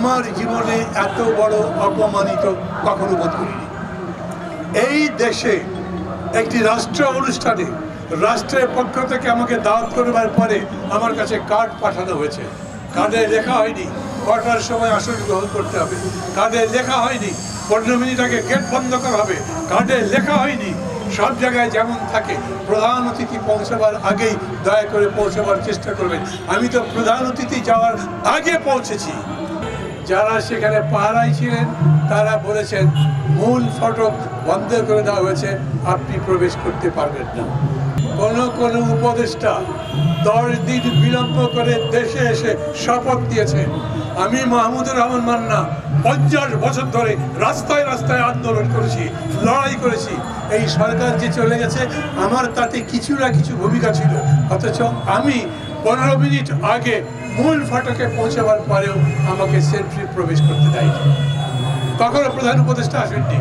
আমার জীবনে এত বড় অপমানিত কখনো বোধ করিনি। এই দেশে একটি রাষ্ট্র অনুষ্ঠানে রাষ্ট্রের পক্ষ থেকে আমাকে দাওয়াত করবার পরে আমার কাছে কার্ড পাঠানো হয়েছে। কার্ডে লেখা হয়নি কটার সময় আসন গ্রহণ করতে হবে, কার্ডে লেখা হয়নি 15 মিনিট আগে গেট বন্ধ করা হবে, কার্ডে লেখা হয়নি সব জায়গায় যেমন থাকে প্রধান অতিথি পৌঁছাবার আগেই দয়া করে পৌঁছাবার চেষ্টা করবেন। আমি তো প্রধান অতিথি যাওয়ার আগে পৌঁছেছি। যারা সেখানে পাহারায় ছিলেন তারা বলেছেন মূল ফটক বন্ধ করে দেওয়া হয়েছে, আপনি প্রবেশ করতে পারবেন না। কোন উপদেষ্টা 10 দিন বিলম্ব করে দেশে এসে শপথ দিয়েছে। আমি মাহমুদুর রহমান মান্না 50 বছর ধরে রাস্তায় রাস্তায় আন্দোলন করেছি, লড়াই করেছি। এই সরকার যে চলে গেছে আমার তাতে কিছু না কিছু ভূমিকা ছিল, অথচ আমি 15 মিনিট আগে মূল ফটকে পৌঁছাবার পরেও আমাকে সেন্ট্রি প্রবেশ করতে দেয়নি। তখনও প্রধান উপদেষ্টা আসেননি।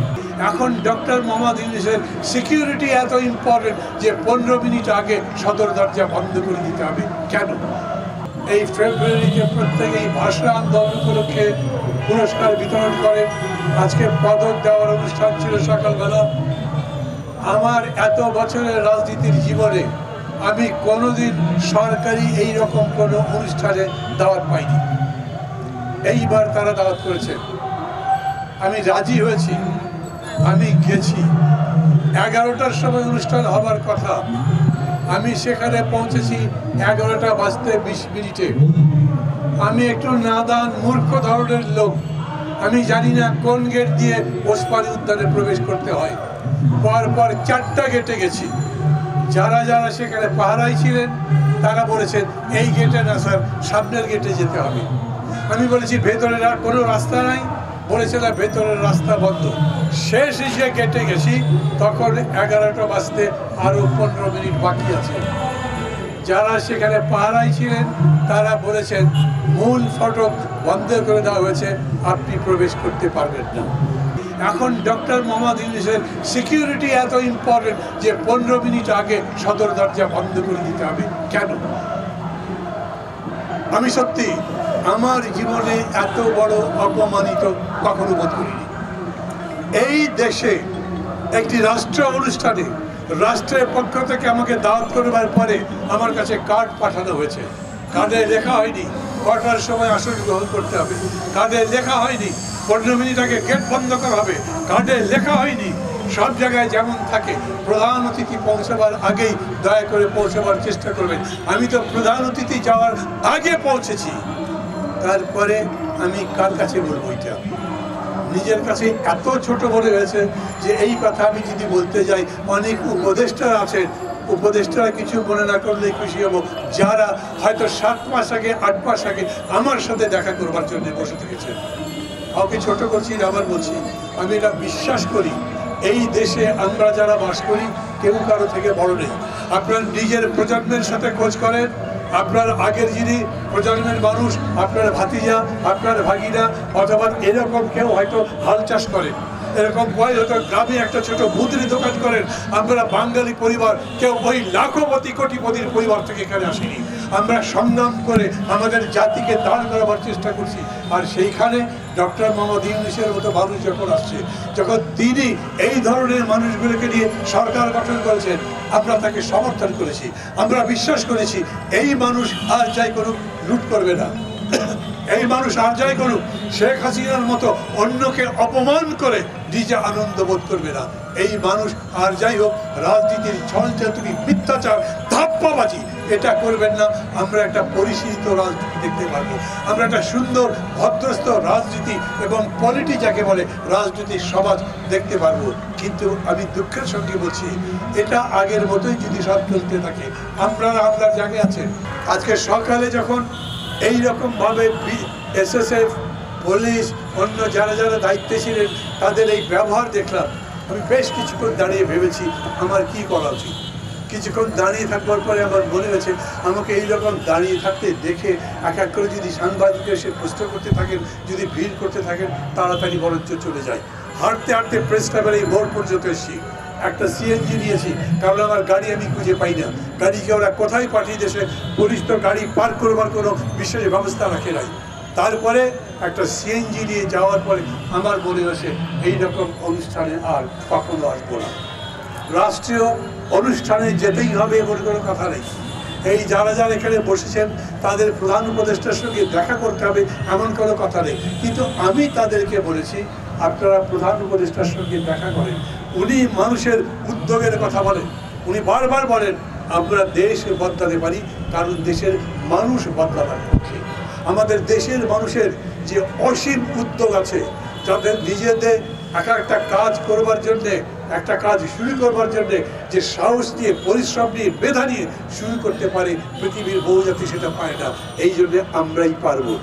এখন ডক্টর মোহাম্মদ ইউনূসের সিকিউরিটি এত ইম্পর্টেন্ট যে 15 মিনিট আগে সদর দরজা বন্ধ করে দিতে হবে কেন? এই ফেব্রুয়ারিতে প্রত্যেকেই ভাষা আন্দোলন উপলক্ষে পুরস্কার বিতরণ করে। আজকে পদক দেওয়ার অনুষ্ঠান ছিল সকালবেলা। আমার এত বছরের রাজনীতির জীবনে আমি কোনোদিন সরকারি এইরকম কোনো অনুষ্ঠানে দাওয়াত পাইনি। এইবার তারা দাওয়াত করেছে, আমি রাজি হয়েছি, আমি গেছি। 11টার সময় অনুষ্ঠান হবার কথা, আমি সেখানে পৌঁছেছি 11টা বাজতে 20 মিনিটে। আমি একটু নাদান মূর্খ ধরনের লোক, আমি জানি না কোন গেট দিয়ে ওসমানী উদ্যানে প্রবেশ করতে হয়। পরপর 4টা গেটে গেছি। যারা যারা সেখানে পাহারায় ছিলেন তারা বলেছেন এই গেটে না স্যার, সামনের গেটে যেতে হবে। আমি বলেছি ভেতরের আর কোনো রাস্তা নাই, বলেছে না ভেতরের রাস্তা বন্ধ। শেষ যে গেটে গেছি তখন 11টা বাজতে আরও 15 মিনিট বাকি আছে। যারা সেখানে পাহারায় ছিলেন তারা বলেছেন মূল ফটক বন্ধ করে দেওয়া হয়েছে, আপনি প্রবেশ করতে পারবেন না। এখন ডক্টর মোহাম্মদ ইউনূসের সিকিউরিটি এত ইম্পর্টেন্ট যে 15 মিনিট আগে সদর দরজা বন্ধ করে দিতে হবে কেন? আমি সত্যি আমার জীবনে এত বড় অপমানিত কখনো বোধ করিনি। এই দেশে একটি রাষ্ট্র অনুষ্ঠানে রাষ্ট্রের পক্ষ থেকে আমাকে দাওয়াত করবার পরে আমার কাছে কার্ড পাঠানো হয়েছে। কার্ডে লেখা হয়নি কটার সময় আসন গ্রহণ করতে হবে, কার্ডে লেখা হয়নি 15 মিনিট আগে গেট বন্ধ করা হবে, কার্ডে লেখা হয়নি সব জায়গায় যেমন থাকে প্রধান অতিথি পৌঁছাবার আগেই দয়া করে পৌঁছাবার চেষ্টা করবেন। আমি তো প্রধান অতিথি যাওয়ার আগে পৌঁছেছি। তারপরে আমি কার কাছে বলবো? এটা নিজের কাছে এত ছোট মনে হয়েছে যে এই কথা আমি যদি বলতে যাই অনেক উপদেষ্টারা আছেন, উপদেষ্টারা কিছু মনে না করলে খুশি হব, যারা হয়তো 7 মাস আগে 8 মাস আগে আমার সাথে দেখা করবার জন্য বসে থেকেছেন। কাউকে ছোট করছি না, আবার বলছি আমি এটা বিশ্বাস করি এই দেশে আমরা যারা বাস করি কেউ কারো থেকে বড় নেই। আপনার নিজের প্রজন্মের সাথে খোঁজ করেন, আপনার আগের যিনি প্রজন্মের মানুষ, আপনার ভাতিজা, আপনার ভাগিনা, অথবা এরকম কেউ হয়তো হাল চাষ করেন, এরকম হয়তো গ্রামে একটা ছোট মুদ্রি দোকান করেন। আমরা বাঙালি পরিবার কেউ ওই লাখপতি কোটিপতির পরিবার থেকে এখানে আসেনি। আমরা সংগ্রাম করে আমাদের জাতিকে দাঁড় করাবার চেষ্টা করছি। আর সেইখানে ডক্টর মোহাম্মদ ইউনূসের মতো মানুষ যখন আসছে, যখন তিনি এই ধরনের মানুষগুলোকে নিয়ে সরকার গঠন করেছেন, আমরা তাকে সমর্থন করেছি। আমরা বিশ্বাস করেছি এই মানুষ আর যাই করুক লুট করবে না, এই মানুষ আর যাই করুক শেখ হাসিনার মতো অন্যকে অপমান করে নিজে আনন্দ বোধ করবে না। এই মানুষ আর যাই হোক রাজনীতির ছলচাতুরি, মিথ্যাচার, ধাপ্পাবাজি এটা করবেন না। আমরা একটা পরিশীলিত রাজনীতি দেখতে পারবো, আমরা একটা সুন্দর ভদ্রস্থ রাজনীতি এবং পলিটি যাকে বলে রাজনীতির সমাজ দেখতে পারবো। কিন্তু আমি দুঃখের সঙ্গে বলছি এটা আগের মতোই যদি সব চলতে থাকে আপনারা আপনার জায়গায় আছেন। আজকে সকালে যখন এইরকমভাবে SSF, পুলিশ, অন্য যারা যারা দায়িত্বে ছিলেন তাদের এই ব্যবহার দেখলাম, আমি বেশ কিছুক্ষণ দাঁড়িয়ে ভেবেছি আমার কি করা উচিত। কিছুক্ষণ দাঁড়িয়ে থাকবার পরে আমার মনে হয়েছে আমাকে এইরকম দাঁড়িয়ে থাকতে দেখে এক এক করে যদি সাংবাদিকের এসে প্রশ্ন করতে থাকেন, যদি ভিড় করতে থাকেন, তাড়াতাড়ি বরঞ্চ চলে যায়। হাঁটতে হাঁটতে প্রেস ক্লাবের এই মোড় পর্যন্ত এসেছি। একটা CNG নিয়েছি, কারণ আমার গাড়ি আমি খুঁজে পাই না। গাড়িকে ওরা কোথায় পাঠিয়ে দেশে, পুলিশ তো গাড়ি পার্ক করবার কোনো বিশেষ ব্যবস্থা রাখে নাই। তারপরে একটা সিএনজি নিয়ে যাওয়ার পরে আমার মনে হয়েছে এইরকম অনুষ্ঠানে আর কখনো আসবো না। রাষ্ট্রীয় অনুষ্ঠানে যেতেই হবে এমন কোনো কথা নেই। এই যারা যারা এখানে বসেছেন তাদের প্রধান উপদেষ্টার সঙ্গে দেখা করতে হবে এমন কোনো কথা নেই, কিন্তু আমি তাদেরকে বলেছি আপনারা প্রধান উপদেষ্টার সঙ্গে দেখা করেন। উনি মানুষের উদ্যোগের কথা বলেন, উনি বারবার বলেন আমরা দেশ বদলাতে পারি, কারণ দেশের মানুষ বদলাবার পক্ষে। আমাদের দেশের মানুষের যে অসীম উদ্যোগ আছে, যাদের নিজেদের একটা কাজ করবার জন্যে, একটা কাজ শুরু করবার জন্যে যে সাহস নিয়ে, পরিশ্রম নিয়ে, মেধা নিয়ে শুরু করতে পারে, পৃথিবীর বহু জাতি সেটা পায় না। এই জন্যে আমরাই পারবো।